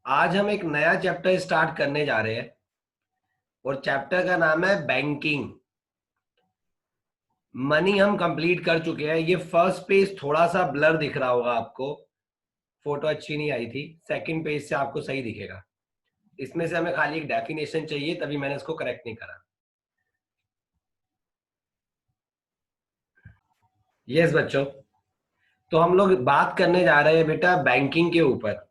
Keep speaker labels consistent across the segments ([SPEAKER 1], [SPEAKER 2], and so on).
[SPEAKER 1] आज हम एक नया चैप्टर स्टार्ट करने जा रहे हैं और चैप्टर का नाम है बैंकिंग। मनी हम कंप्लीट कर चुके हैं। ये फर्स्ट पेज थोड़ा सा ब्लर दिख रहा होगा आपको, फोटो अच्छी नहीं आई थी। सेकंड पेज से आपको सही दिखेगा। इसमें से हमें खाली एक डेफिनेशन चाहिए, तभी मैंने इसको करेक्ट नहीं करा। यस बच्चों, तो हम लोग बात करने जा रहे हैं बेटा बैंकिंग के ऊपर।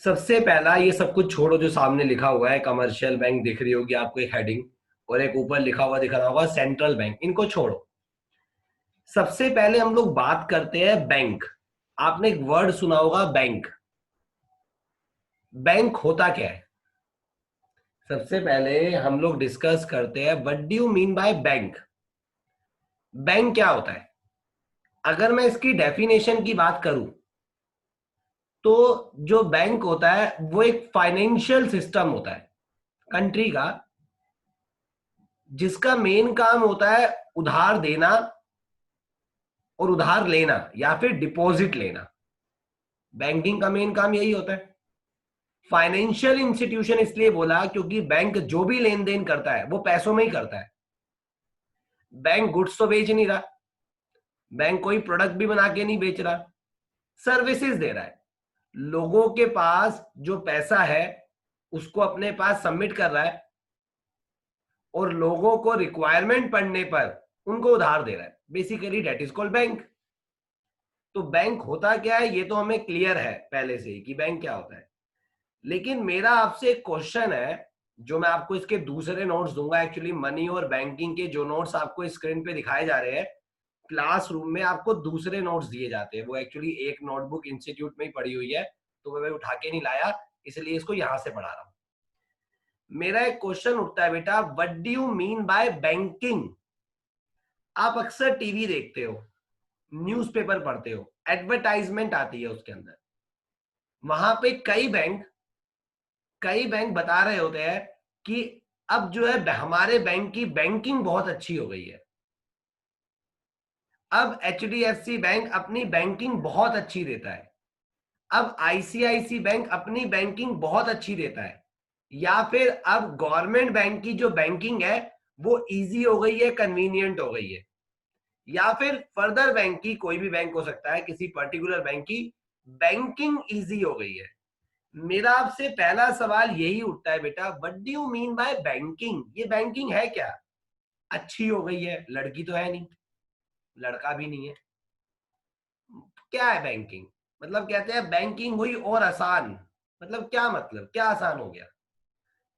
[SPEAKER 1] सबसे पहला ये सब कुछ छोड़ो, जो सामने लिखा हुआ है कमर्शियल बैंक दिख रही होगी आपको एक हेडिंग, और एक ऊपर लिखा हुआ दिख रहा होगा सेंट्रल बैंक। इनको छोड़ो। सबसे पहले हम लोग बात करते हैं बैंक। आपने एक वर्ड सुना होगा बैंक। बैंक होता क्या है? सबसे पहले हम लोग डिस्कस करते हैं what do you mean by bank. Bank क्या होता है? अगर मैं इसकी डेफिनेशन की बात करूं तो जो बैंक होता है वो एक फाइनेंशियल सिस्टम होता है कंट्री का, जिसका मेन काम होता है उधार देना और उधार लेना या फिर डिपॉजिट लेना। बैंकिंग का मेन काम यही होता है। फाइनेंशियल इंस्टीट्यूशन इसलिए बोला क्योंकि बैंक जो भी लेन देन करता है वो पैसों में ही करता है। बैंक गुड्स तो बेच नहीं रहा, बैंक कोई प्रोडक्ट भी बना के नहीं बेच रहा, सर्विसेज दे रहा है। लोगों के पास जो पैसा है उसको अपने पास सबमिट कर रहा है और लोगों को रिक्वायरमेंट पड़ने पर उनको उधार दे रहा है। Basically that is called bank. तो बैंक होता क्या है ये तो हमें क्लियर है पहले से ही कि बैंक क्या होता है। लेकिन मेरा आपसे एक क्वेश्चन है, जो मैं आपको इसके दूसरे नोट्स दूंगा। एक्चुअली मनी और बैंकिंग के जो नोट्स आपको स्क्रीन पे दिखाए जा रहे हैं, क्लासरूम में आपको दूसरे नोट्स दिए जाते हैं। वो एक्चुअली एक नोटबुक इंस्टीट्यूट में ही पड़ी हुई है, तो मैं उठा के नहीं लाया, इसलिए इसको यहां से पढ़ा रहा हूं। मेरा एक क्वेश्चन उठता है बेटा, what do you mean by banking. आप अक्सर टीवी देखते हो, न्यूज़पेपर पढ़ते हो, एडवर्टाइजमेंट आती है उसके अंदर। वहां पे कई बैंक बता रहे होते हैं कि अब जो है हमारे बैंक की बैंकिंग बहुत अच्छी हो गई है। अब एचडीएफसी बैंक अपनी बैंकिंग बहुत अच्छी देता है। अब आईसीआईसी बैंक अपनी बैंकिंग बहुत अच्छी देता है। या फिर अब गवर्नमेंट बैंक की जो बैंकिंग है वो इजी हो गई है, कन्वीनियंट हो गई है। या फिर फर्दर बैंक की, कोई भी बैंक हो सकता है, किसी पर्टिकुलर बैंक की बैंकिंग इजी हो गई है। मेरा आपसे पहला सवाल यही उठता है बेटा, what do you mean by banking. ये बैंकिंग है क्या? अच्छी हो गई है, लड़की तो है नहीं, लड़का भी नहीं है, क्या है बैंकिंग? मतलब कहते हैं बैंकिंग हुई और आसान। मतलब क्या, मतलब क्या आसान हो गया?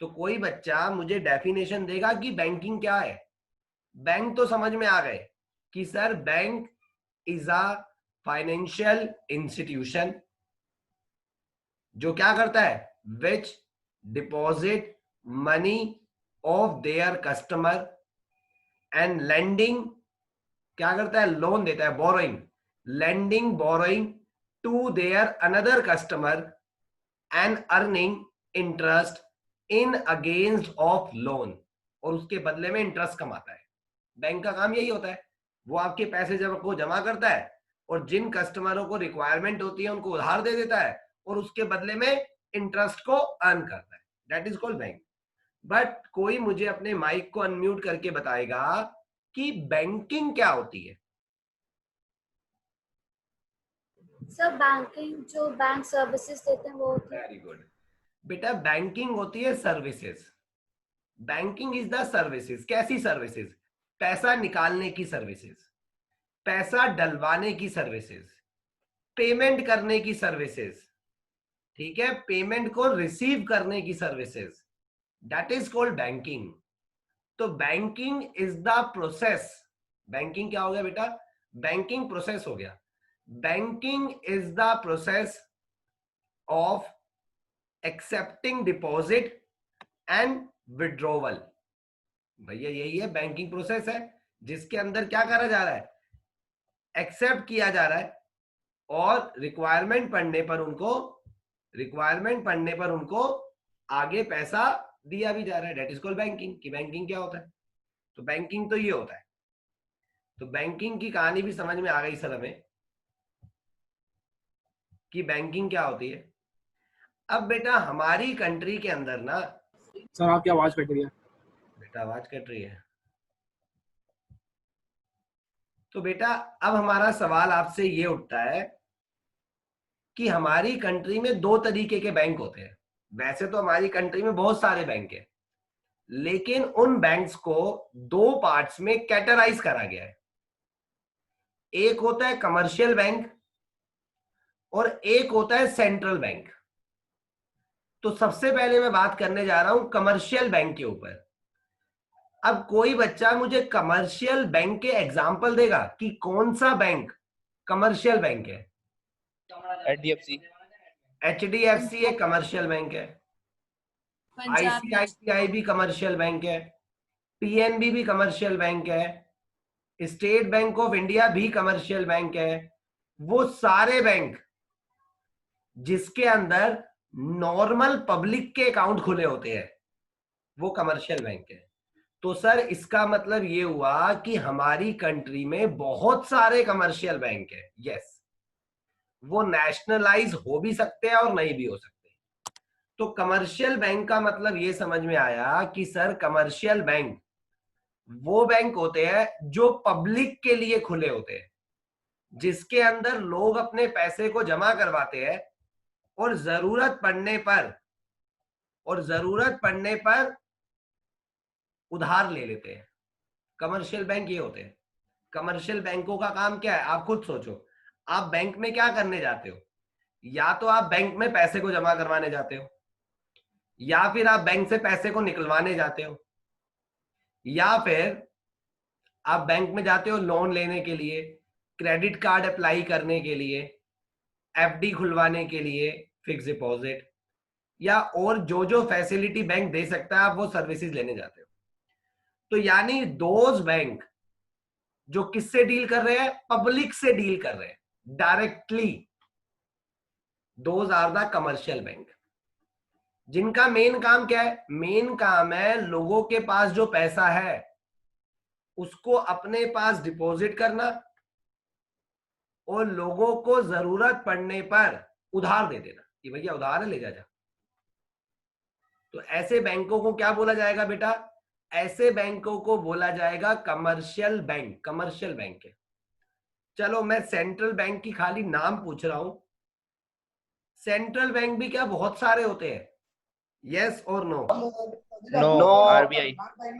[SPEAKER 1] तो कोई बच्चा मुझे डेफिनेशन देगा कि बैंकिंग क्या है। बैंक तो समझ में आ गए कि sir bank is a financial institution जो क्या करता है, which deposit money of their customer and lending, क्या करता है, लोन देता है, borrowing, lending borrowing to their another customer and earning interest in against of loan, और उसके बदले में इंटरेस्ट कमाता है। बैंक का काम यही होता है। वो आपके पैसे जब को जमा करता है और जिन कस्टमरों को रिक्वायरमेंट होती है उनको उधार दे देता है और उसके बदले में इंटरेस्ट को अर्न करता है। That is called bank. But कोई मुझे अपने माइक को अनम्यूट करके बताएगा कि बैंकिंग क्या होती है।
[SPEAKER 2] सर बैंकिंग जो बैंक सर्विसेज देते हैं वो होती है।
[SPEAKER 1] वेरी गुड बेटा, बैंकिंग होती है services. Banking is the services. कैसी सर्विसेज? पैसा निकालने की सर्विसेज, पैसा डलवाने की सर्विसेज, पेमेंट करने की सर्विसेज, ठीक है, पेमेंट को रिसीव करने की services, that is called banking. तो banking is the process. Banking क्या हो गया बेटा? बैंकिंग प्रोसेस हो गया। Banking is the process of accepting deposit and withdrawal. भैया यही है बैंकिंग प्रोसेस है, जिसके अंदर क्या करा जा रहा है, एक्सेप्ट किया जा रहा है और रिक्वायरमेंट पड़ने पर उनको आगे पैसा दिया भी जा रहा है। That is called banking. कि बैंकिंग क्या होता है? तो बैंकिंग तो ये होता है। तो बैंकिंग की कहानी भी समझ में आ गई सर हमें कि बैंकिंग क्या होती है। अब बेटा हमारी कंट्री के अंदर ना,
[SPEAKER 3] सर आपकी आवाज कट रही है।
[SPEAKER 1] बेटा आवाज कट रही है। तो बेटा अब हमारा सवाल आपसे ये उठता है कि हमारी कंट्री में दो तरीके के बैंक होते हैं। वैसे तो हमारी कंट्री में बहुत सारे बैंक हैं, लेकिन उन बैंक्स को दो पार्ट्स में कैटेगराइज करा गया है। एक होता है कमर्शियल बैंक और एक होता है सेंट्रल बैंक। तो सबसे पहले मैं बात करने जा रहा हूं कमर्शियल बैंक के ऊपर। अब कोई बच्चा मुझे कमर्शियल बैंक के एग्जाम्पल देगा कि कौन सा बैंक कमर्शियल बैंक है?
[SPEAKER 4] HDFC,
[SPEAKER 1] HDFC एक कमर्शियल बैंक है, ICICI भी कमर्शियल बैंक है, PNB भी कमर्शियल बैंक है, स्टेट बैंक ऑफ इंडिया भी कमर्शियल बैंक है। वो सारे बैंक जिसके अंदर नॉर्मल पब्लिक के अकाउंट खुले होते हैं वो कमर्शियल बैंक है। तो सर इसका मतलब ये हुआ कि हमारी कंट्री में बहुत सारे कमर्शियल बैंक है। यस, वो नेशनलाइज हो भी सकते हैं और नहीं भी हो सकते। तो कमर्शियल बैंक का मतलब ये समझ में आया कि सर कमर्शियल बैंक वो बैंक होते हैं जो पब्लिक के लिए खुले होते हैं, जिसके अंदर लोग अपने पैसे को जमा करवाते हैं और जरूरत पड़ने पर उधार ले लेते हैं। कमर्शियल बैंक ये होते हैं। कमर्शियल बैंकों का काम क्या है आप खुद सोचो। आप बैंक में क्या करने जाते हो? या तो आप बैंक में पैसे को जमा करवाने जाते हो, या फिर आप बैंक से पैसे को निकलवाने जाते हो, या फिर आप बैंक में जाते हो लोन लेने के लिए, क्रेडिट कार्ड अप्लाई करने के लिए, FD खुलवाने के लिए, फिक्स डिपॉजिट, या और जो जो फैसिलिटी बैंक दे सकता है आप वो सर्विसेज लेने जाते हो। तो यानी दोज बैंक जो किससे डील कर रहे हैं? पब्लिक से डील कर रहे हैं directly, those are the commercial bank. जिनका मेन काम क्या है? मेन काम है लोगों के पास जो पैसा है उसको अपने पास डिपॉजिट करना और लोगों को जरूरत पड़ने पर उधार दे देना कि भैया उधार है ले जा। तो ऐसे बैंकों को क्या बोला जाएगा बेटा? ऐसे बैंकों को बोला जाएगा कमर्शियल बैंक। कमर्शियल बैंक है। चलो मैं सेंट्रल बैंक की खाली नाम पूछ रहा हूं। सेंट्रल बैंक भी क्या बहुत सारे होते हैं? यस और no?
[SPEAKER 4] no, RBI,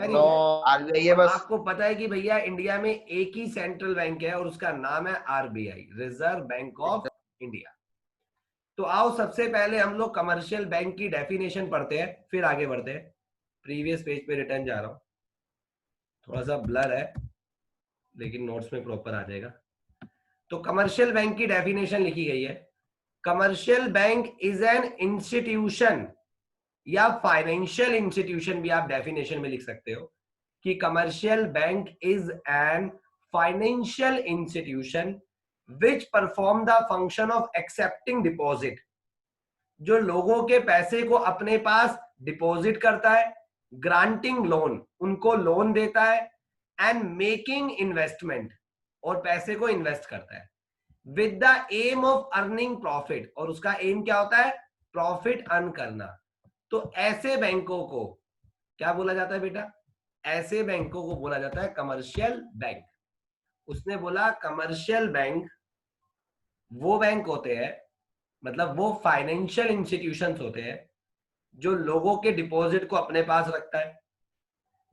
[SPEAKER 1] no.
[SPEAKER 5] RBI है बस।
[SPEAKER 1] आपको पता है कि भैया इंडिया में एक ही सेंट्रल बैंक है और उसका नाम है RBI, reserve bank of India. तो आओ सबसे पहले हम लोग कमर्शियल बैंक की डेफिनेशन पढ़ते हैं, फिर आगे बढ़ते हैं। प्रीवियस पेज पे रिटर्न जा रहा हूं, थोड़ा सा ब्लर है लेकिन नोट्स में प्रॉपर आ जाएगा। तो कमर्शियल बैंक की डेफिनेशन लिखी गई है। Commercial bank is an institution या फाइनेंशियल इंस्टीट्यूशन भी आप डेफिनेशन में लिख सकते हो कि commercial bank is an financial institution which perform the function of accepting deposit, जो लोगों के पैसे को अपने पास डिपॉजिट करता है, ग्रांटिंग लोन, उनको लोन देता है, एंड मेकिंग इन्वेस्टमेंट, और पैसे को इन्वेस्ट करता है, with the aim of earning profit, और उसका एम क्या होता है? प्रॉफिट अर्न करना। तो ऐसे बैंकों को क्या बोला जाता है बेटा? ऐसे बैंकों को बोला जाता है कमर्शियल बैंक। उसने बोला कमर्शियल बैंक वो बैंक होते हैं, मतलब वो फाइनेंशियल इंस्टीट्यूशंस होते हैं जो लोगों के डिपॉजिट को अपने पास रखता है,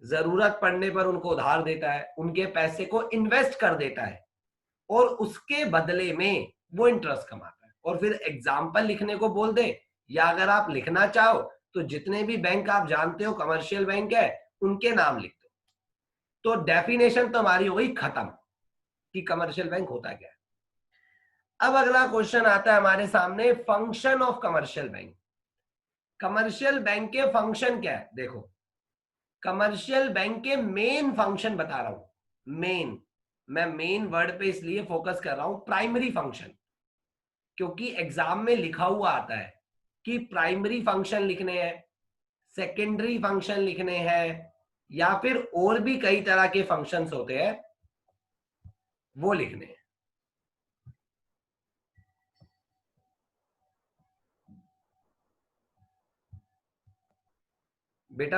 [SPEAKER 1] जरूरत पड़ने पर उनको उधार देता है, उनके पैसे को इन्वेस्ट कर देता है और उसके बदले में वो इंटरेस्ट कमाता है। और फिर एग्जाम्पल लिखने को बोल दे, या अगर आप लिखना चाहो तो जितने भी बैंक आप जानते हो कमर्शियल बैंक है उनके नाम लिख दो। तो डेफिनेशन तो हमारी हो गई खत्म कि कमर्शियल बैंक होता क्या है। अब अगला क्वेश्चन आता है हमारे सामने, function of commercial bank. Commercial bank के फंक्शन क्या है? देखो, कमर्शियल बैंक के मेन फंक्शन बता रहा हूं। मेन, मैं मेन वर्ड पे इसलिए फोकस कर रहा हूं, प्राइमरी फंक्शन, क्योंकि एग्जाम में लिखा हुआ आता है कि प्राइमरी फंक्शन लिखने हैं, सेकेंडरी फंक्शन लिखने हैं, या फिर और भी कई तरह के फंक्शंस होते हैं वो लिखने हैं। बेटा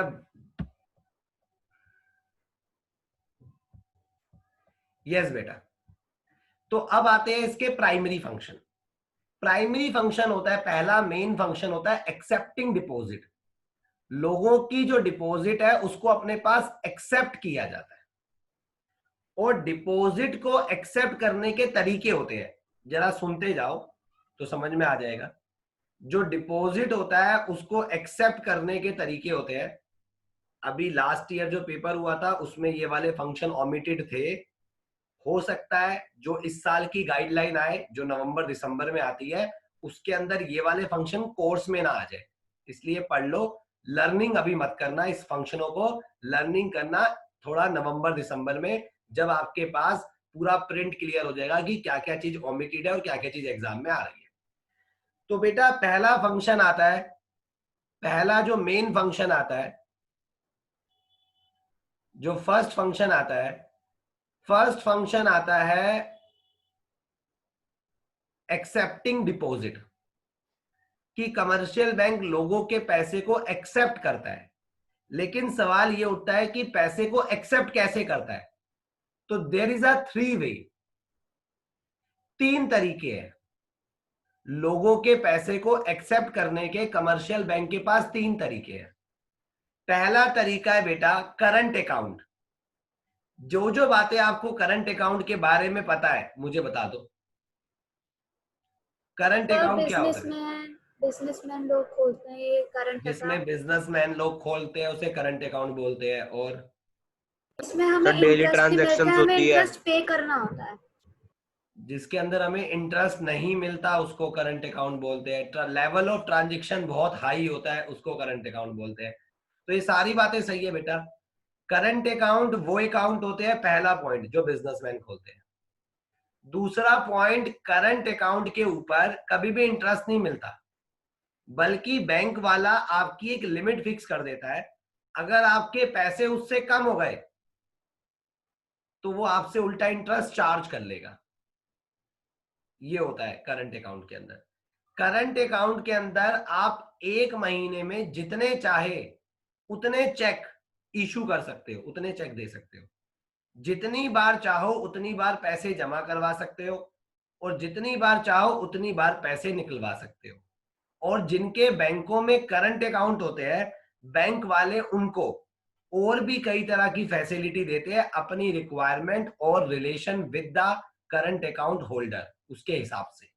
[SPEAKER 1] यस बेटा। तो अब आते हैं इसके प्राइमरी फंक्शन। प्राइमरी फंक्शन होता है, पहला मेन फंक्शन होता है एक्सेप्टिंग डिपॉजिट। लोगों की जो डिपॉजिट है उसको अपने पास एक्सेप्ट किया जाता है, और डिपॉजिट को एक्सेप्ट करने के तरीके होते हैं, जरा सुनते जाओ तो समझ में आ जाएगा। जो डिपॉजिट होता है उसको एक्सेप्ट करने के तरीके होते हैं। अभी लास्ट ईयर जो पेपर हुआ था उसमें ये वाले फंक्शन ओमिटेड थे। हो सकता है जो इस साल की गाइडलाइन आए, जो नवंबर दिसंबर में आती है, उसके अंदर ये वाले फंक्शन कोर्स में ना आ जाए, इसलिए पढ़ लो। लर्निंग अभी मत करना, इस फंक्शनों को लर्निंग करना थोड़ा नवंबर दिसंबर में, जब आपके पास पूरा प्रिंट क्लियर हो जाएगा कि क्या क्या चीज ओमिटेड है और क्या क्या चीज एग्जाम में आ रही है। तो बेटा पहला फंक्शन आता है, पहला जो मेन फंक्शन आता है, जो फर्स्ट फंक्शन आता है, फर्स्ट फंक्शन आता है एक्सेप्टिंग डिपॉजिट, कि कमर्शियल बैंक लोगों के पैसे को एक्सेप्ट करता है। लेकिन सवाल ये उठता है कि पैसे को एक्सेप्ट कैसे करता है। तो देयर इज अ 3 वे, 3 तरीके हैं लोगों के पैसे को एक्सेप्ट करने के। कमर्शियल बैंक के पास 3 तरीके हैं। पहला तरीका है बेटा करंट अकाउंट। जो जो बातें आपको करंट अकाउंट के बारे में पता है मुझे बता दो। करंट अकाउंट क्या होता है?
[SPEAKER 2] बिजनेसमैन लोग खोलते हैं ये करंट
[SPEAKER 1] जिसमें
[SPEAKER 2] अकाउंट।
[SPEAKER 1] बिजनेसमैन लोग खोलते हैं उसे करंट अकाउंट बोलते हैं। और
[SPEAKER 2] इसमें हमें
[SPEAKER 4] सर डेली
[SPEAKER 2] इंटरेस्ट मिलता
[SPEAKER 4] ट्रांजैक्शंस
[SPEAKER 2] है, हमें
[SPEAKER 4] होती है।
[SPEAKER 2] इंटरेस्ट पे करना होता है।
[SPEAKER 1] जिसके अंदर हमें इंटरेस्ट नहीं मिलता उसको करंट अकाउंट बोलते हैं। लेवल ऑफ ट्रांजैक्शन बहुत हाई होता है उसको करंट अकाउंट बोलते हैं। तो ये सारी बातें सही है बेटा। करंट अकाउंट वो अकाउंट होते हैं, पहला पॉइंट, जो बिजनेसमैन खोलते हैं। दूसरा पॉइंट, करंट अकाउंट के ऊपर कभी भी इंटरेस्ट नहीं मिलता, बल्कि बैंक वाला आपकी एक लिमिट फिक्स कर देता है। अगर आपके पैसे उससे कम हो गए तो वो आपसे उल्टा इंटरेस्ट चार्ज कर लेगा। ये होता है करंट अकाउंट के अंदर। करंट अकाउंट के अंदर आप एक महीने में जितने चाहे उतने चेक इशू कर सकते हो, उतने चेक दे सकते हो। जितनी बार चाहो उतनी बार पैसे जमा करवा सकते हो, और जितनी बार चाहो उतनी बार पैसे निकलवा सकते हो। और जिनके बैंकों में करंट अकाउंट होते हैं, बैंक वाले उनको और भी कई तरह की फैसिलिटी देते हैं अपनी रिक्वायरमेंट और relation with the current account holder, उसके हिसाब से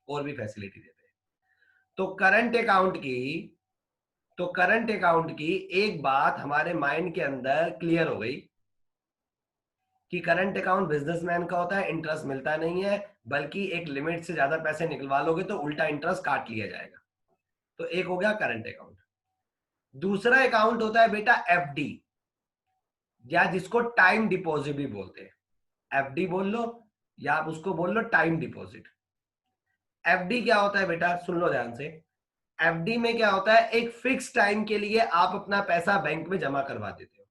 [SPEAKER 1] और भी फैसिलिटी देते हैं। तो करंट अकाउंट की एक बात हमारे माइंड के अंदर क्लियर हो गई कि करंट अकाउंट बिजनेसमैन का होता है, इंटरेस्ट मिलता नहीं है, बल्कि एक लिमिट से ज्यादा पैसे निकलवा लोगे तो उल्टा इंटरेस्ट काट लिया जाएगा। तो एक हो गया करंट अकाउंट। दूसरा अकाउंट होता है बेटा एफडी, या जिसको टाइम डिपॉजिट भी बोलते हैं। एफडी बोल लो या आप उसको बोल लो टाइम डिपॉजिट। एफडी क्या होता है बेटा, सुन लो ध्यान से। एफडी में क्या होता है, एक फिक्स टाइम के लिए आप अपना पैसा बैंक में जमा करवा देते हो,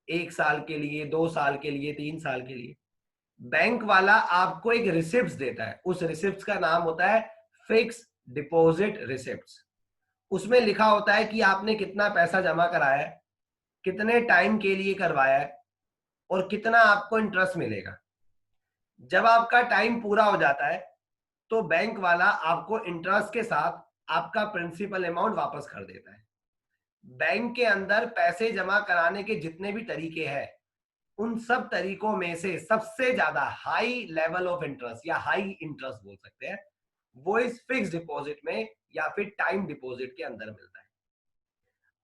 [SPEAKER 1] 1 साल के लिए, 2 साल के लिए, 3 साल के लिए। बैंक वाला आपको एक रिसिप्ट देता है, उस रिसिप्ट का नाम होता है फिक्स डिपॉजिट रिसिप्ट। उसमें लिखा होता है कि आपने कितना पैसा जमा कराया है, कितने टाइम के लिए करवाया है, और कितना आपको इंटरेस्ट मिलेगा। जब आपका टाइम पूरा हो जाता है तो बैंक वाला आपको इंटरेस्ट के साथ आपका प्रिंसिपल अमाउंट वापस कर देता है। बैंक के अंदर पैसे जमा कराने के जितने भी तरीके हैं, उन सब तरीकों में से सबसे ज्यादा हाई लेवल ऑफ इंटरेस्ट या हाई इंटरेस्ट बोल सकते हैं, वो इस फिक्स डिपॉजिट में या फिर टाइम डिपॉजिट के अंदर मिलता है।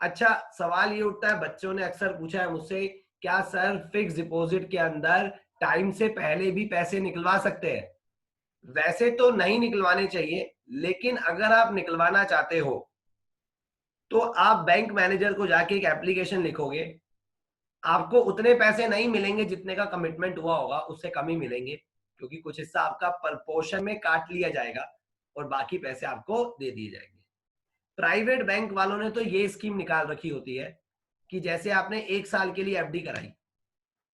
[SPEAKER 1] अच्छा, सवाल ये उठता है, बच्चों ने अक्सर पूछा है मुझसे, क्या सर फिक्स डिपॉजिट के अंदर टाइम से पहले भी पैसे निकलवा सकते हैं? वैसे तो नहीं निकलवाने चाहिए, लेकिन अगर आप निकलवाना चाहते हो तो आप बैंक मैनेजर को जाके एक एप्लीकेशन लिखोगे। आपको उतने पैसे नहीं मिलेंगे जितने का कमिटमेंट हुआ होगा, उससे कम ही मिलेंगे, क्योंकि कुछ हिस्सा आपका प्रपोर्शन में काट लिया जाएगा और बाकी पैसे आपको दे दिए जाएंगे। प्राइवेट बैंक वालों ने तो ये स्कीम निकाल रखी होती है कि जैसे आपने 1 साल के लिए एफडी कराई,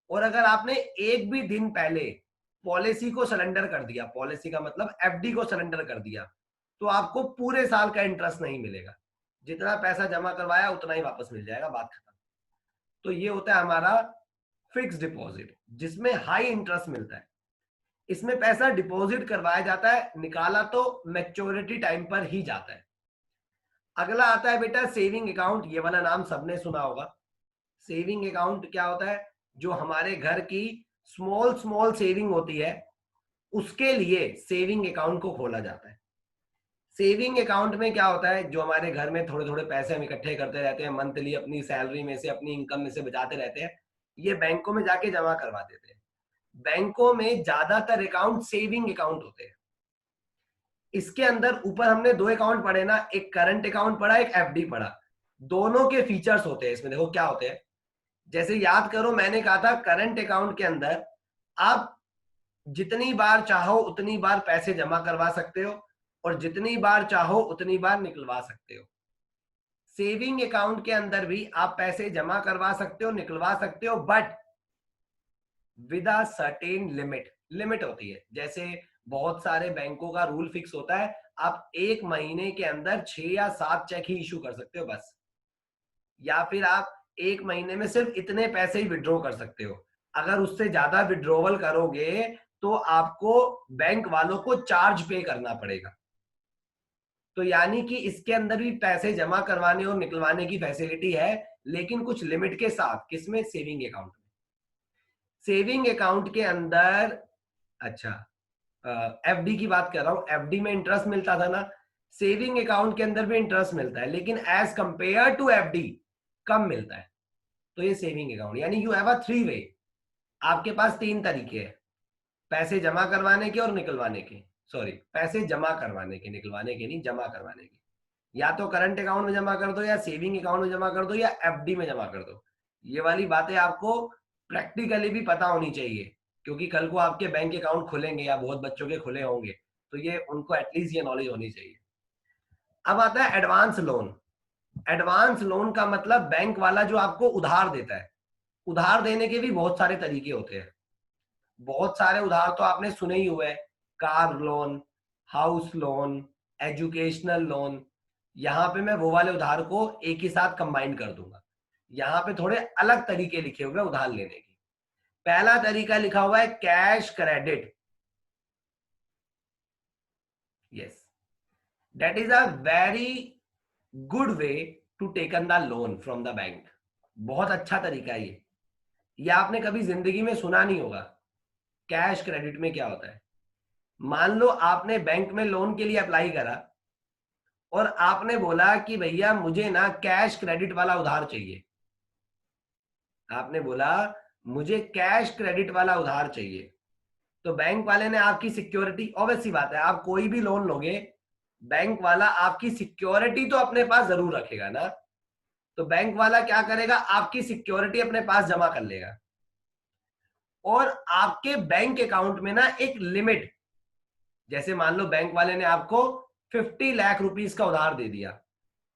[SPEAKER 1] और अगर आपने एक भी दिन पहले पॉलिसी को सरेंडर कर दिया, पॉलिसी का मतलब एफडी को सरेंडर कर दिया, तो आपको पूरे साल का इंटरेस्ट नहीं मिलेगा, जितना पैसा जमा करवाया उतना ही वापस मिल जाएगा, बात खत्म। तो ये होता है हमारा फिक्स डिपॉजिट, जिसमें हाई इंटरेस्ट मिलता है। इसमें पैसा डिपॉजिट करवाया जाता है, निकाला तो मैच्योरिटी टाइम पर ही जाता है। अगला आता है बेटा सेविंग अकाउंट। ये वाला नाम सबने सुना होगा। सेविंग अकाउंट क्या होता है? जो हमारे घर की स्मॉल स्मॉल सेविंग होती है, उसके लिए सेविंग अकाउंट को खोला जाता है। सेविंग अकाउंट में क्या होता है? जो हमारे घर में थोड़े थोड़े पैसे हम इकट्ठे करते रहते हैं, मंथली अपनी सैलरी में से, अपनी इनकम में से बचाते रहते हैं, ये बैंकों में जाके जमा करवा देते हैं। बैंकों में ज्यादातर अकाउंट सेविंग अकाउंट होते हैं। इसके अंदर ऊपर हमने दो अकाउंट पढ़े ना, एक करंट अकाउंट पढ़ा, एक एफडी पढ़ा। दोनों के फीचर्स होते हैं इसमें। देखो क्या होते हैं, जैसे याद करो, मैंने कहा था करंट अकाउंट के अंदर आप जितनी बार चाहो उतनी बार पैसे जमा करवा सकते हो और जितनी बार चाहो उतनी बार निकलवा सकते हो। सेविंग अकाउंट के अंदर भी आप पैसे जमा करवा सकते हो, निकलवा सकते हो, but with a certain limit. Limit होती है, जैसे बहुत सारे बैंकों का रूल फिक्स होता है, आप एक महीने के अंदर 6 या 7 चेक ही इशू कर सकते हो बस, या फिर आप एक महीने में सिर्फ इतने पैसे ही विड्रॉ कर सकते हो। अगर उससे ज्यादा विड्रॉवल करोगे तो आपको बैंक वालों को चार्ज पे करना पड़ेगा। तो यानी कि इसके अंदर भी पैसे जमा करवाने और निकलवाने की फैसिलिटी है, लेकिन कुछ लिमिट के साथ। किसमें? सेविंग अकाउंट में। सेविंग अकाउंट के अंदर, अच्छा एफडी की बात कर रहा हूं, एफडी में इंटरेस्ट मिलता था ना, सेविंग अकाउंट के अंदर भी इंटरेस्ट मिलता है, लेकिन एज कंपेयर टू एफडी कम मिलता है। तो ये सेविंग अकाउंट, यानी यू हैव अ 3 वे। आपके पास 3 तरीके हैं पैसे जमा करवाने के और निकलवाने के। सॉरी, पैसे जमा करवाने के, निकलवाने के नहीं, जमा करवाने के। या तो करंट अकाउंट में जमा कर दो, या सेविंग अकाउंट में जमा कर दो, या एफडी में जमा कर दो। ये वाली बातें आपको प्रैक्टिकली भी पता होनी चाहिए, क्योंकि कल को आपके बैंक अकाउंट खुलेंगे या बहुत बच्चों के खुले होंगे, तो ये उनको एटलीस्ट ये नॉलेज होनी चाहिए। अब आता है एडवांस लोन। एडवांस लोन का मतलब बैंक वाला जो आपको उधार देता है। उधार देने के भी बहुत सारे तरीके होते हैं। बहुत सारे उधार तो आपने सुने ही हुए, car loan, house loan, educational loan. यहाँ पे मैं वो वाले उधार को एक ही साथ कंबाइन कर दूंगा। यहाँ पे थोड़े अलग तरीके लिखे हुए उधार लेने के। पहला तरीका लिखा हुआ है cash credit. Yes, that is a very good way to taken the loan from the bank. बहुत अच्छा तरीका है ये आपने कभी जिंदगी में सुना नहीं होगा। कैश क्रेडिट में क्या होता है? मान लो आपने बैंक में लोन के लिए अप्लाई करा और आपने बोला कि भैया मुझे ना कैश क्रेडिट वाला उधार चाहिए। आपने बोला मुझे कैश क्रेडिट वाला उधार चाहिए, तो बैंक वाले ने आपकी सिक्योरिटी, ऑब्वियस सी बात है, आप कोई भी लोन लोगे, बैंक वाला आपकी सिक्योरिटी तो अपने पास जरूर रखेगा ना। तो बैंक वाला क्या करेगा? आपकी सिक्योरिटी अपने पास जमा कर लेगा और आपके बैंक अकाउंट में ना एक लिमिट, जैसे मान लो बैंक वाले ने आपको 50 लाख रुपीस का उधार दे दिया,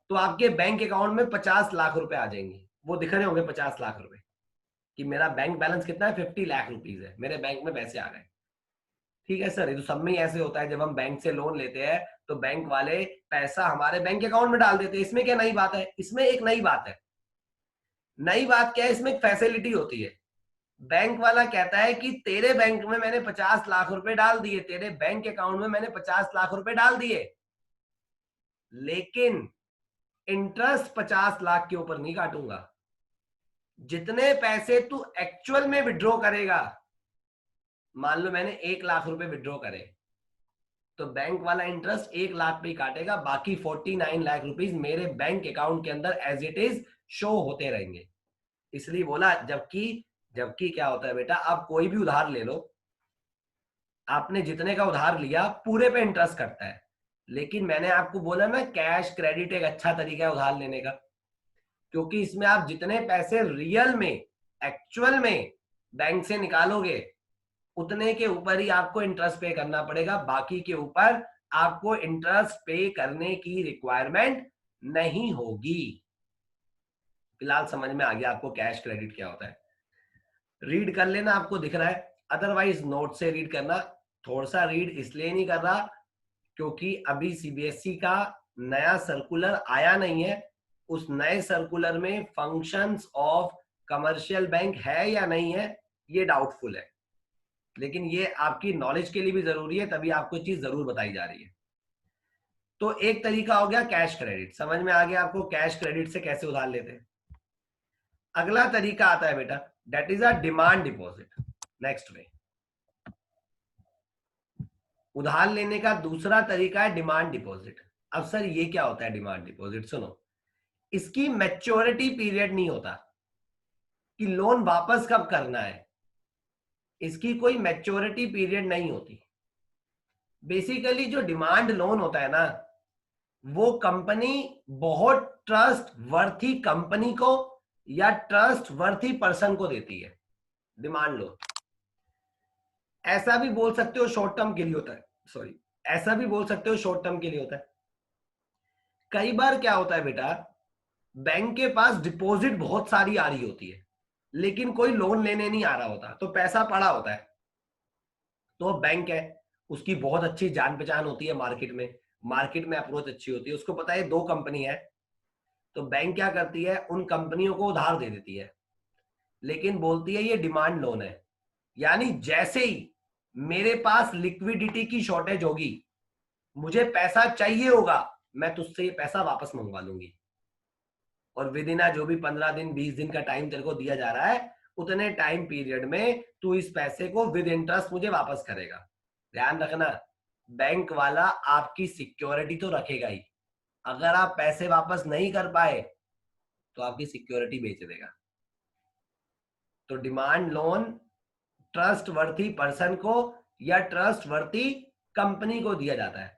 [SPEAKER 1] तो आपके बैंक अकाउंट में 50 लाख रुपए आ जाएंगे। वो दिख रहे होंगे 50 लाख रुपए कि मेरा बैंक बैलेंस कितना है, 50 लाख रुपीस है, मेरे बैंक में पैसे आ गए। ठीक है सर, ये तो सब में ही ऐसे होता है, जब हम बैंक से लोन लेते हैं तो बैंक वाले पैसा हमारे बैंक अकाउंट में डाल देते हैं। इसमें क्या नई बात है? इसमें एक नई बात है। नई बात क्या है? इसमें एक फैसिलिटी होती है। बैंक वाला कहता है कि तेरे बैंक में मैंने 50 लाख रुपए डाल दिए, तेरे बैंक अकाउंट में मैंने 50 लाख रुपए डाल दिए, लेकिन इंटरेस्ट 50 लाख के ऊपर नहीं काटूंगा। जितने पैसे तू एक्चुअल में विड्रॉ करेगा, मान लो मैंने 1 लाख रुपए विड्रॉ करे, तो बैंक वाला इंटरेस्ट 1 लाख पे ही काटेगा, बाकी 49 लाख रुपीस मेरे बैंक अकाउंट के अंदर एज इट इज शो होते रहेंगे। इसलिए बोला, जबकि जबकि क्या होता है बेटा, आप कोई भी उधार ले लो, आपने जितने का उधार लिया पूरे पे इंटरेस्ट कटता है, लेकिन मैंने आपको बोला ना कैश क्रेडिट एक अच्छा तरीका है उधार लेने का, क्योंकि इसमें आप जितने पैसे रियल में, एक्चुअल में बैंक से निकालोगे, उतने के ऊपर ही आपको इंटरेस्ट पे करना पड़ेगा, बाकी के ऊपर आपको इंटरेस्ट पे करने की रिक्वायरमेंट नहीं होगी। फिलहाल समझ में आ गया आपको कैश क्रेडिट क्या होता है? रीड कर लेना, आपको दिख रहा है, अदरवाइज नोट से रीड करना। थोड़ा सा रीड इसलिए नहीं कर रहा क्योंकि अभी सीबीएसई का नया सर्कुलर आया नहीं है, उस नए सर्कुलर में फंक्शंस ऑफ कमर्शियल बैंक है या नहीं है, ये डाउटफुल है। लेकिन ये आपकी नॉलेज के लिए भी जरूरी है, तभी आपको चीज जरूर बताई जा रही है। तो एक तरीका हो गया कैश क्रेडिट, समझ में आ गया आपको कैश क्रेडिट से कैसे उधार लेते हैं। अगला तरीका आता है बेटा, that is a demand deposit. Next way, उधार लेने का दूसरा तरीका है डिमांड डिपॉजिट। अब सर ये क्या होता है डिमांड डिपॉजिट? सुनो, इसकी मैच्योरिटी पीरियड नहीं होता कि लोन वापस कब करना है, इसकी कोई मैच्योरिटी पीरियड नहीं होती। बेसिकली जो डिमांड लोन होता है ना, वो कंपनी बहुत ट्रस्ट वर्थी कंपनी को या ट्रस्ट वर्थी पर्सन को देती है डिमांड लोन। ऐसा भी बोल सकते हो शॉर्ट टर्म के लिए होता है, सॉरी, ऐसा भी बोल सकते हो शॉर्ट टर्म के लिए होता है। कई बार क्या होता है बेटा, बैंक के पास डिपॉजिट बहुत सारी आ रही होती है लेकिन कोई लोन लेने नहीं आ रहा होता, तो पैसा पड़ा होता है। तो बैंक है, उसकी बहुत अच्छी जान पहचान होती है मार्केट में अप्रोच अच्छी होती है, उसको पता है 2 कंपनी है, तो बैंक क्या करती है, उन कंपनियों को उधार दे देती है, लेकिन बोलती है ये डिमांड लोन है। यानी जैसे ही मेरे पास लिक्विडिटी की शॉर्टेज होगी, मुझे पैसा चाहिए होगा, मैं तुझसे ये पैसा वापस मंगवा लूंगी, और विद इन जो भी 15 दिन 20 दिन का टाइम तेरे को दिया जा रहा है, उतने टाइम पीरियड में तू इस पैसे को विद इंटरेस्ट मुझे वापस करेगा। ध्यान रखना, बैंक वाला आपकी सिक्योरिटी तो रखेगा ही, अगर आप पैसे वापस नहीं कर पाए तो आपकी सिक्योरिटी बेच देगा। तो demand loan trust worthy person को या ट्रस्ट वर्थी कंपनी को दिया जाता है।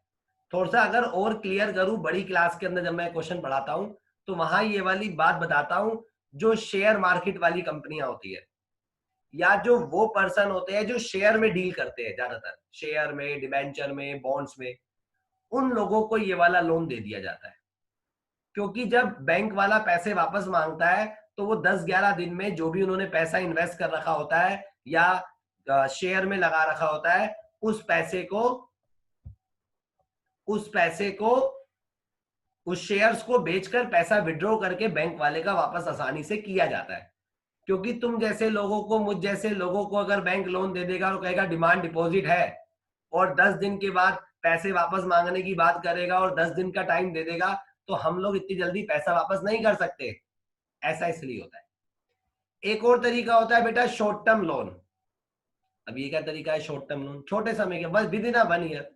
[SPEAKER 1] थोड़ा सा अगर और क्लियर करूं, बड़ी क्लास के अंदर जब मैं क्वेश्चन पढ़ाता हूं तो वहां ये वाली बात बताता हूं, जो शेयर मार्केट वाली कंपनियां होती है या जो वो पर्सन होते हैं जो शेयर में डील करते हैं, ज्यादातर शेयर में, डिबेंचर में, बॉन्ड्स में, उन लोगों को ये वाला लोन दे दिया जाता है। क्योंकि जब बैंक वाला पैसे वापस मांगता है तो वो 10-11 दिन में जो भी उन्होंने पैसा इन्वेस्ट कर रखा होता है या शेयर में लगा रखा होता है, उस पैसे को उस शेयर्स को बेचकर पैसा विड्रॉ करके बैंक वाले का वापस आसानी से किया जाता है। क्योंकि तुम जैसे लोगों को, मुझ जैसे लोगों को अगर बैंक लोन दे देगा और कहेगा डिमांड डिपॉजिट है, और 10 दिन के बाद पैसे वापस मांगने की बात करेगा और 10 दिन का टाइम दे देगा, तो हम लोग इतनी जल्दी पैसा वापस नहीं कर सकते। ऐसा इसलिए होता है। एक और तरीका होता है बेटा शॉर्ट टर्म लोन। अब ये क्या तरीका है शॉर्ट टर्म लोन? छोटे समय के, बस विद इन 1 ईयर,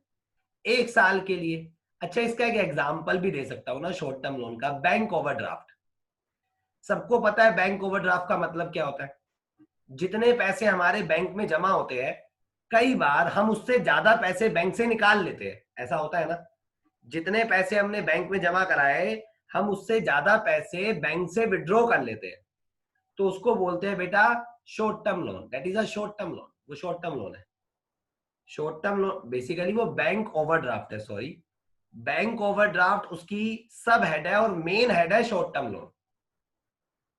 [SPEAKER 1] 1 साल के लिए। अच्छा, इसका एक एग्जाम्पल भी दे सकता हूं ना शॉर्ट टर्म लोन का, बैंक ओवरड्राफ्ट। सबको पता है बैंक ओवरड्राफ्ट का मतलब क्या होता है। जितने पैसे हमारे बैंक में जमा होते हैं, कई बार हम उससे ज्यादा पैसे बैंक से निकाल लेते हैं, ऐसा होता है ना। जितने पैसे हमने बैंक में जमा कराए, हम उससे ज्यादा पैसे बैंक से विड्रॉ कर लेते हैं, तो उसको बोलते हैं बेटा short term loan. That is a short term loan, वो शॉर्ट टर्म लोन है। शॉर्ट टर्म लोन बेसिकली वो बैंक ओवरड्राफ्ट है, सॉरी, बैंक ओवरड्राफ्ट उसकी सब हेड है और मेन हेड है शॉर्ट टर्म लोन।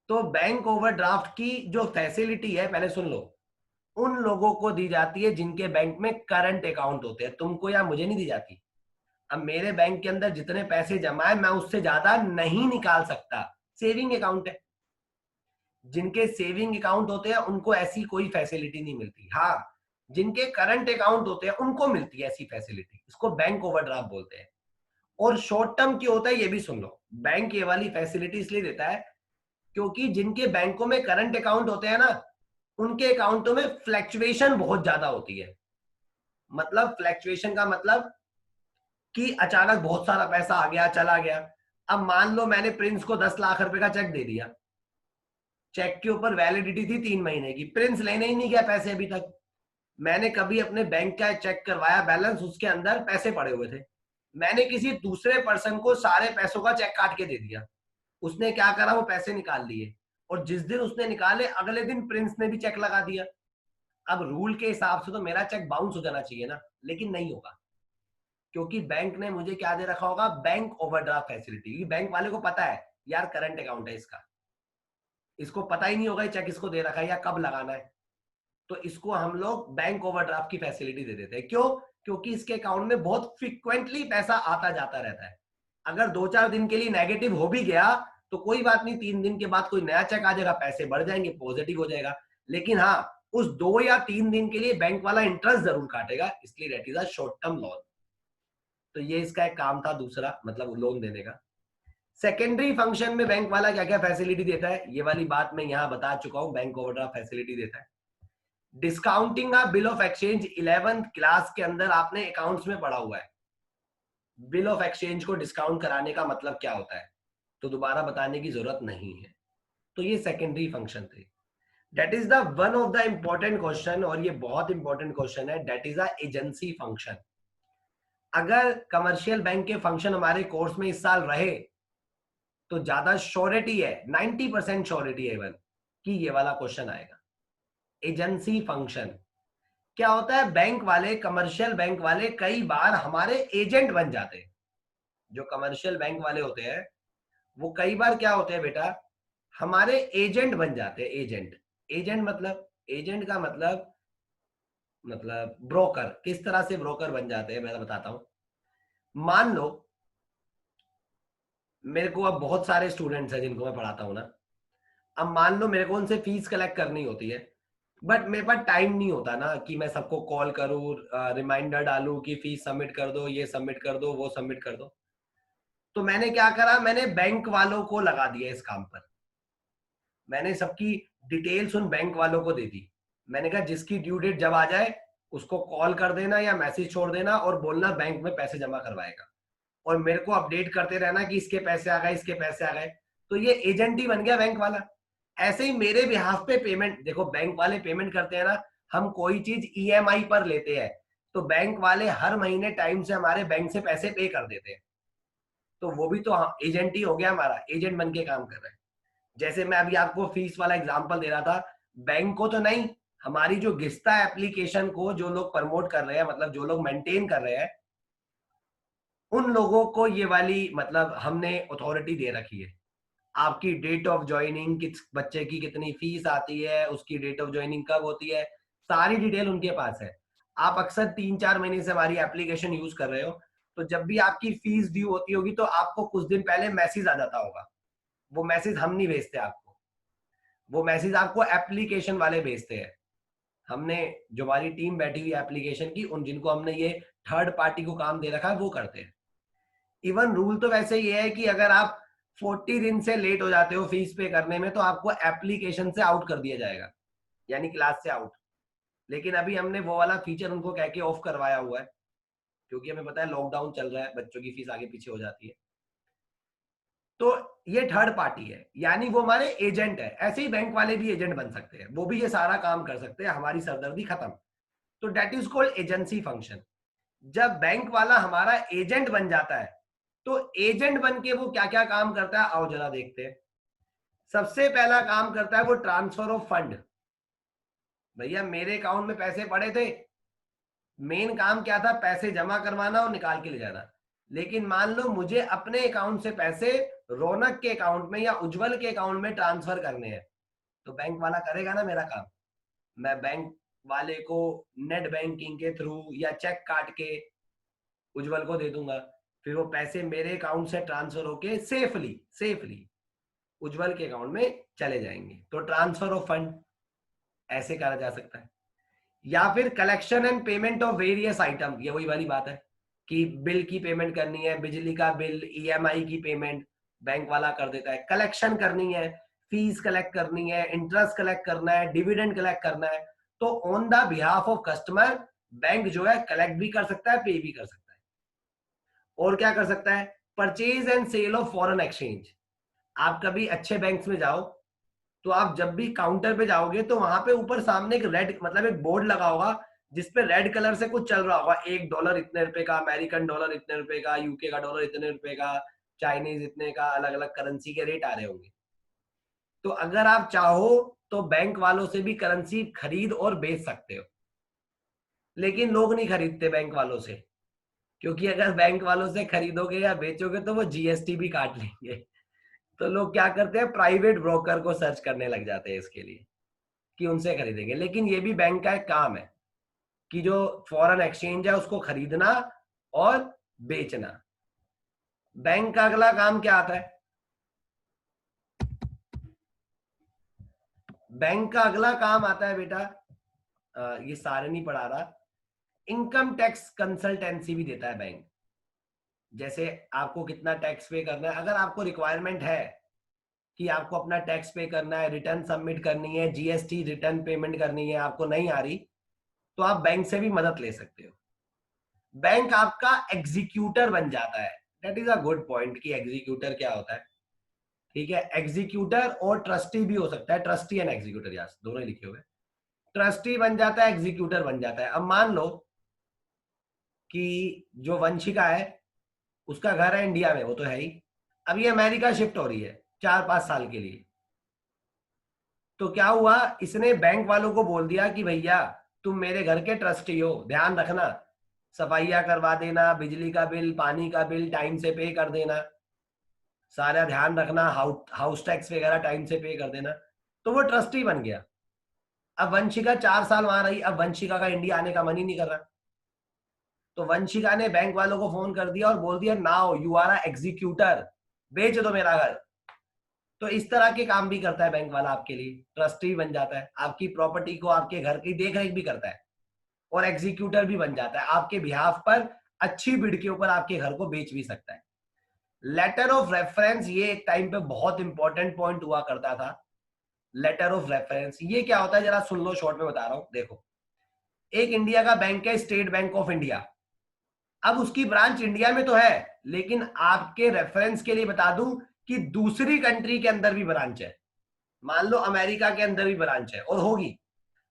[SPEAKER 1] तो बैंक ओवरड्राफ्ट की जो फैसिलिटी है, पहले सुन लो, उन लोगों को दी जाती है जिनके बैंक में करंट अकाउंट होते हैं, तुमको या मुझे नहीं दी जाती। अब मेरे बैंक के अंदर जितने पैसे जमा है, मैं उससे ज्यादा नहीं निकाल सकता, सेविंग अकाउंट है। जिनके सेविंग अकाउंट होते हैं उनको ऐसी कोई फैसिलिटी नहीं मिलती। हाँ, जिनके करंट अकाउंट होते हैं उनको मिलती है ऐसी फैसिलिटी, इसको बैंक ओवरड्राफ्ट बोलते हैं। और शॉर्ट टर्म की होता है, ये भी सुन लो, बैंक ये वाली फैसिलिटी इसलिए देता है क्योंकि जिनके बैंकों में करंट अकाउंट होते हैं ना, उनके अकाउंटों में फ्लैक्चुएशन बहुत ज्यादा होती है। मतलब फ्लैक्चुएशन का मतलब कि अचानक बहुत सारा पैसा आ गया, चला गया। अब मान लो मैंने प्रिंस को 10 लाख रुपए का चेक दे दिया, चेक के ऊपर वैलिडिटी थी 3 महीने की, प्रिंस लेने ही नहीं गया पैसे अभी तक। मैंने कभी अपने बैंक का चेक करवाया बैलेंस, उसके अंदर पैसे पड़े हुए थे, मैंने किसी दूसरे पर्सन को सारे पैसों का चेक काट के दे दिया, उसने क्या करा, वो पैसे निकाल लिए, और जिस दिन उसने निकाले अगले दिन प्रिंस ने भी चेक लगा दिया। अब रूल के हिसाब से तो मेरा चेक बाउंस हो जाना चाहिए ना, लेकिन नहीं होगा, क्योंकि बैंक ने मुझे क्या दे रखा होगा, बैंक ओवरड्राफ्ट फैसिलिटी। क्योंकि बैंक वाले को पता है यार करंट अकाउंट है इसका, इसको पता ही नहीं होगा चेक इसको दे रखा है या कब लगाना है, तो इसको हम लोग बैंक ओवरड्राफ्ट की फैसिलिटी दे देते हैं। क्यों? क्योंकि इसके अकाउंट में बहुत फ्रीक्वेंटली पैसा आता जाता रहता है। अगर 2-4 दिन के लिए नेगेटिव हो भी गया तो कोई बात नहीं, 3 दिन के बाद कोई नया चेक आ जाएगा, पैसे बढ़ जाएंगे, पॉजिटिव हो जाएगा। लेकिन हाँ, उस 2 या 3 दिन के लिए बैंक वाला इंटरेस्ट जरूर काटेगा, इसलिए that is a short term loan. तो ये इसका एक काम था दूसरा, मतलब लोन देने का। सेकेंडरी फंक्शन में बैंक वाला क्या क्या फैसिलिटी देता है, ये वाली बात मैं यहां बता चुका हूं। बैंक ओवरड्राफ्ट फैसिलिटी देता है डिस्काउंटिंग का bill of exchange. 11th class के अंदर आपने अकाउंट्स में पढ़ा हुआ है बिल ऑफ एक्सचेंज को डिस्काउंट कराने का मतलब क्या होता है, तो दोबारा बताने की जरूरत नहीं है। तो ये सेकेंडरी फंक्शन थे। That is the one of the important question, और ये बहुत इंपॉर्टेंट क्वेश्चन है, that is a agency function. अगर कमर्शियल बैंक के फंक्शन हमारे कोर्स में इस साल रहे तो ज्यादा श्योरिटी है, 90% श्योरिटी है इवन, कि ये वाला क्वेश्चन आएगा। एजेंसी फंक्शन क्या होता है, बैंक वाले, कमर्शियल बैंक वाले कई बार हमारे एजेंट बन जाते हैं। जो कमर्शियल बैंक वाले होते हैं वो कई बार क्या होते हैं बेटा, हमारे एजेंट बन जाते हैं। एजेंट, एजेंट मतलब, एजेंट का मतलब ब्रोकर। किस तरह से ब्रोकर बन जाते हैं मैं बताता हूं। मान लो मेरे को अब बहुत सारे स्टूडेंट्स हैं जिनको मैं पढ़ाता हूं ना, अब मान लो मेरे को उनसे फीस कलेक्ट करनी होती है, बट मेरे पास टाइम नहीं होता ना कि मैं सबको कॉल करूं, रिमाइंडर डालूं कि फीस सबमिट कर दो, ये सबमिट कर दो, वो सबमिट कर दो। तो मैंने क्या करा, मैंने बैंक वालों को लगा दिया इस काम पर। मैंने सबकी डिटेल्स उन बैंक वालों को दे दी। मैंने कहा जिसकी ड्यू डेट जब आ जाए उसको कॉल कर देना या मैसेज छोड़ देना और बोलना बैंक में पैसे जमा करवाएगा, और मेरे को अपडेट करते रहना कि इसके पैसे आ गए, इसके पैसे आ गए। तो ये एजेंट ही बन गया बैंक वाला। ऐसे ही मेरे बिहाफ पे पेमेंट, देखो बैंक वाले पेमेंट करते हैं ना, हम कोई चीज ईएमआई पर लेते हैं तो बैंक वाले हर महीने टाइम से हमारे बैंक से पैसे पे कर देते हैं। तो वो भी तो एजेंट ही हो गया, हमारा एजेंट बन के काम कर रहे हैं। जैसे मैं अभी आपको फीस वाला एग्जांपल दे रहा था, बैंक को तो नहीं, हमारी जो गिस्ता एप्लीकेशन को जो लोग प्रमोट कर रहे हैं, मतलब जो लोग मेंटेन कर रहे हैं, उन लोगों को ये वाली मतलब हमने अथॉरिटी दे रखी है। आपकी डेट ऑफ ज्वाइनिंग, किस बच्चे की कितनी फीस आती है, उसकी डेट ऑफ ज्वाइनिंग कब होती है, सारी डिटेल उनके पास है। आप अक्सर 3-4 महीने से हमारी एप्लीकेशन यूज कर रहे हो, तो जब भी आपकी फीस ड्यू होती होगी तो आपको कुछ दिन पहले मैसेज आ जाता होगा। वो मैसेज हम नहीं भेजते आपको, वो मैसेज आपको एप्लीकेशन वाले भेजते हैं। हमने, जो हमारी टीम बैठी हुई एप्लीकेशन की, उन जिनको हमने ये थर्ड पार्टी को काम दे रखा है वो करते हैं। इवन रूल तो वैसे ही है कि अगर आप 40 दिन से लेट हो जाते हो फीस पे करने में तो आपको एप्लीकेशन से आउट कर दिया जाएगा, यानी क्लास से आउट। लेकिन अभी हमने वो वाला फीचर उनको कह के ऑफ करवाया हुआ है, क्योंकि हमें पता है लॉकडाउन चल रहा है, बच्चों की फीस आगे पीछे हो जाती है। तो ये थर्ड पार्टी है, यानी वो हमारे एजेंट है। ऐसे ही बैंक वाले भी एजेंट बन सकते हैं, वो भी ये सारा काम कर सकते हैं, हमारी सरदर्दी खत्म। तो that is called agency function. जब बैंक वाला हमारा एजेंट बन जाता है तो एजेंट बन के वो क्या क्या काम करता है आओ जरा देखते हैं। सबसे पहला काम करता है वो ट्रांसफर ऑफ फंड। भैया मेरे अकाउंट में पैसे पड़े थे, मेन काम क्या था, पैसे जमा करवाना और निकाल के ले जाना। लेकिन मान लो मुझे अपने अकाउंट से पैसे रौनक के अकाउंट में या उज्जवल के अकाउंट में ट्रांसफर करने हैं, तो बैंक वाला करेगा ना मेरा काम। मैं बैंक वाले को नेट बैंकिंग के थ्रू या चेक काट के उज्जवल को दे दूंगा, फिर वो पैसे मेरे अकाउंट से ट्रांसफर होके सेफली उज्जवल के अकाउंट में चले जाएंगे। तो ट्रांसफर ऑफ फंड ऐसे करा जा सकता है। या फिर collection and payment of various item, ये वही वाली बात है कि बिल की पेमेंट करनी है, बिजली का बिल, ईएमआई की पेमेंट बैंक वाला कर देता है। कलेक्शन करनी है, फीस कलेक्ट करनी है, इंटरेस्ट कलेक्ट करना है, डिविडेंड कलेक्ट करना है, तो on the behalf of customer bank जो है कलेक्ट भी कर सकता है, पे भी कर सकता है। और क्या कर सकता है, purchase and sale of foreign exchange. आप कभी अच्छे बैंक्स में जाओ तो आप जब भी काउंटर पे जाओगे तो वहां पे ऊपर सामने एक रेड, मतलब एक बोर्ड लगा होगा जिसपे रेड कलर से कुछ चल रहा होगा, $1 इतने रुपए का, अमेरिकन डॉलर इतने रुपए का, यूके का डॉलर इतने रुपए का, चाइनीज इतने का, अलग अलग करेंसी के रेट आ रहे होंगे। तो अगर आप चाहो तो बैंक वालों से भी करेंसी खरीद और बेच सकते हो, लेकिन लोग नहीं खरीदते बैंक वालों से, क्योंकि अगर बैंक वालों से खरीदोगे या बेचोगे तो वो जीएसटी भी काट लेंगे। तो लोग क्या करते हैं, प्राइवेट ब्रोकर को सर्च करने लग जाते हैं इसके लिए कि उनसे खरीदेंगे। लेकिन ये भी बैंक का एक काम है कि जो फॉरेन एक्सचेंज है उसको खरीदना और बेचना। बैंक का अगला काम क्या आता है? बैंक का अगला काम आता है बेटा, ये सारे नहीं पढ़ा रहा, इनकम टैक्स कंसल्टेंसी भी देता है बैंक। जैसे आपको कितना टैक्स पे करना है, अगर आपको रिक्वायरमेंट है कि आपको अपना टैक्स पे करना है, रिटर्न सबमिट करनी है, जीएसटी रिटर्न पेमेंट करनी है, आपको नहीं आ रही, तो आप बैंक से भी मदद ले सकते हो। बैंक आपका एग्जीक्यूटर बन जाता है। That is a good point कि एग्जीक्यूटर क्या होता है। ठीक है, एग्जीक्यूटर और ट्रस्टी भी हो सकता है, ट्रस्टी एंड एग्जीक्यूटर यार दोनों ही लिखे हुए। ट्रस्टी बन जाता है, एग्जीक्यूटर बन जाता है। अब मान लो कि जो वंशिका है उसका घर है इंडिया में, वो तो है ही, अब ये अमेरिका शिफ्ट हो रही है 4-5 साल के लिए। तो क्या हुआ, इसने बैंक वालों को बोल दिया कि भैया तुम मेरे घर के ट्रस्टी हो, ध्यान रखना, सफाइया करवा देना, बिजली का बिल, पानी का बिल टाइम से पे कर देना, सारा ध्यान रखना, हाउस टैक्स वगैरह टाइम से पे कर देना। तो वो ट्रस्टी बन गया। अब वंशिका 4 साल वहां रही, अब वंशिका का इंडिया आने का मन ही नहीं कर रहा, तो वंशिका ने बैंक वालों को फोन कर दिया और बोल दिया now you are a executor, बेच दो मेरा घर। तो इस तरह के काम भी करता है बैंक वाला आपके लिए, ट्रस्टी बन जाता है, आपकी प्रॉपर्टी को, आपके घर की देख रेख भी करता है, और एग्जीक्यूटर भी बन जाता है आपके बिहाफ पर, अच्छी बिड के ऊपर आपके घर को बेच भी सकता है। लेटर ऑफ रेफरेंस, ये एक टाइम पे बहुत इंपॉर्टेंट पॉइंट हुआ करता था। लेटर ऑफ रेफरेंस ये क्या होता है, जरा सुन लो, शॉर्ट में बता रहा हूं। देखो, एक इंडिया का बैंक है स्टेट बैंक ऑफ इंडिया, अब उसकी ब्रांच इंडिया में तो है, लेकिन आपके रेफरेंस के लिए बता दूं कि दूसरी कंट्री के अंदर भी ब्रांच है। मान लो अमेरिका के अंदर भी ब्रांच है, और होगी।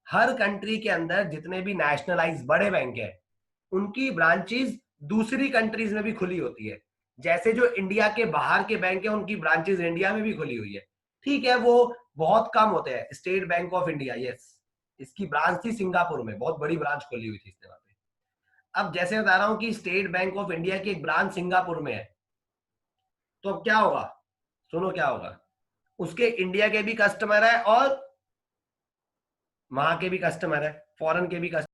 [SPEAKER 1] हर कंट्री के अंदर जितने भी नेशनलाइज बड़े बैंक है, उनकी ब्रांचेस दूसरी कंट्रीज में भी खुली होती है। जैसे जो इंडिया के बाहर के बैंक है, उनकी ब्रांचेस इंडिया में भी खुली हुई है। ठीक है, वो बहुत कम होते हैं। State bank of India, yes, इसकी ब्रांच थी सिंगापुर में, बहुत बड़ी ब्रांच खोली हुई थी इसने वहां पे। अब जैसे बता रहा हूं कि स्टेट बैंक ऑफ इंडिया की एक ब्रांच सिंगापुर में है, तो अब क्या होगा, सुनो क्या होगा, उसके इंडिया के भी कस्टमर है और वहां के भी कस्टमर है, फॉरेन के भी कस्टमर